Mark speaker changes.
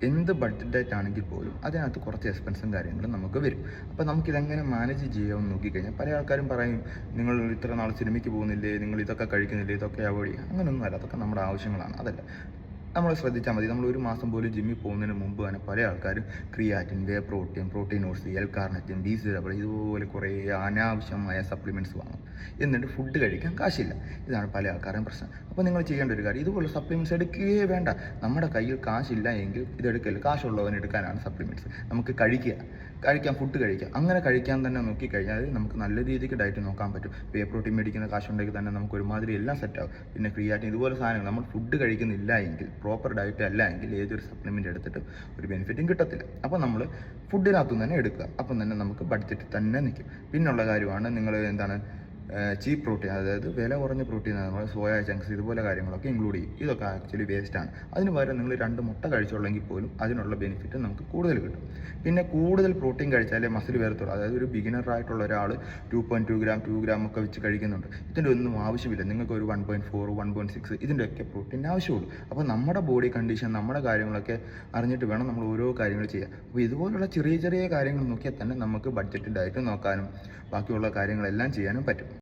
Speaker 1: എന്ത് budget diet ആണെങ്കിൽ പോലും അതിനകത്ത് കുറച്ച് എക്സ്പെൻസും കാര്യങ്ങളും നമുക്ക് വരും. അപ്പോൾ നമുക്കിതെങ്ങനെ മാനേജ് ചെയ്യാമെന്ന് നോക്കിക്കഴിഞ്ഞാൽ പല ആൾക്കാരും പറയും, നിങ്ങൾ ഇത്ര നാൾ സിനിമയ്ക്ക് പോകുന്നില്ലേ, നിങ്ങൾ ഇതൊക്കെ കഴിക്കുന്നില്ലേ, ഇതൊക്കെ അവോയ്ഡ് ചെയ്യുക. അങ്ങനെയൊന്നും അല്ല, അതൊക്കെ നമ്മുടെ ആവശ്യങ്ങളാണ്. അതല്ല, നമ്മൾ ശ്രദ്ധിച്ചാൽ മതി. നമ്മൾ ഒരു മാസം പോലും ജിമ്മിൽ പോകുന്നതിന് മുമ്പ് തന്നെ പല ആൾക്കാരും creatine, whey protein, protein oats, L carnitine, B12 ഇതുപോലെ കുറേ അനാവശ്യമായ സപ്ലിമെൻറ്റ്സ് വാങ്ങും. എന്നിട്ട് ഫുഡ് കഴിക്കാൻ കാശില്ല. ഇതാണ് പല ആൾക്കാരുടെയും പ്രശ്നം. അപ്പോൾ നിങ്ങൾ ചെയ്യേണ്ട ഒരു കാര്യം, ഇതുപോലെ സപ്ലിമെൻറ്റ്സ് എടുക്കുകയേ വേണ്ട. നമ്മുടെ കയ്യിൽ കാശില്ല എങ്കിൽ ഇതെടുക്കല്. കാശുള്ളവൻ എടുക്കാനാണ് സപ്ലിമെൻറ്റ്സ്. നമുക്ക് കഴിക്കാം, ഫുഡ് കഴിക്കാം. അങ്ങനെ കഴിക്കാൻ തന്നെ നോക്കിക്കഴിഞ്ഞാൽ നമുക്ക് നല്ല രീതിക്ക് ഡയറ്റ് നോക്കാൻ പറ്റും. വേ പ്രോട്ടീൻ മേടിക്കുന്ന കാശുണ്ടെങ്കിൽ തന്നെ നമുക്ക് ഒരുമാതിരി എല്ലാം സെറ്റാകും. പിന്നെ ക്രിയാറ്റിൻ ഇതുപോലെ സാധനങ്ങൾ നമ്മൾ ഫുഡ് കഴിക്കുന്നില്ല എങ്കിൽ, പ്രോപ്പർ ഡയറ്റ് അല്ല എങ്കിൽ ഏതൊരു സപ്ലിമെൻറ്റ് എടുത്തിട്ട് ഒരു ബെനിഫിറ്റും കിട്ടത്തില്ല. അപ്പോൾ നമ്മൾ ഫുഡിനകത്തുനിന്ന് തന്നെ എടുക്കുക. അപ്പം തന്നെ നമുക്ക് ബഡ്ജറ്റ് തന്നെ നിൽക്കും. പിന്നുള്ള കാര്യമാണ് നിങ്ങൾ ചീപ്പ് പ്രോട്ടീൻ, അതായത് വില കുറഞ്ഞ പ്രോട്ടീൻ, നമ്മൾ സോയ ചങ്ക്സ് ഇതുപോലെ കാര്യങ്ങളൊക്കെ ഇൻക്ലൂഡ് ചെയ്യും. ഇതൊക്കെ ആക്ച്വലി വേസ്റ്റാണ്. അതിന് പകരം നിങ്ങൾ 2 മുട്ട കഴിച്ചുള്ളെങ്കിൽ പോലും അതിനുള്ള ബെനിഫിറ്റ് നമുക്ക് കൂടുതൽ കിട്ടും. പിന്നെ കൂടുതൽ പ്രോട്ടീൻ കഴിച്ചാലേ മസിൽ വരത്തുള്ളൂ. അതായത് ഒരു ബിഗിനറായിട്ടുള്ള ഒരാൾ 2.2 ഗ്രാം 2 ഗ്രാം ഒക്കെ വെച്ച് കഴിക്കുന്നുണ്ട്. ഇതിൻ്റെ ഒന്നും ആവശ്യമില്ല. നിങ്ങൾക്ക് ഒരു 1.4 1.6 ഇതിൻ്റെയൊക്കെ പ്രോട്ടീൻ ആവശ്യമുള്ളൂ. അപ്പോൾ നമ്മുടെ ബോഡി കണ്ടീഷൻ, നമ്മുടെ കാര്യങ്ങളൊക്കെ അറിഞ്ഞിട്ട് വേണം നമ്മൾ ഓരോ കാര്യങ്ങൾ ചെയ്യാൻ. അപ്പോൾ ഇതുപോലുള്ള ചെറിയ ചെറിയ കാര്യങ്ങൾ നോക്കിയാൽ തന്നെ നമുക്ക് ബഡ്ജറ്റ് ഡയറ്റ് നോക്കാനും ബാക്കിയുള്ള കാര്യങ്ങളെല്ലാം ചെയ്യാനും പറ്റും.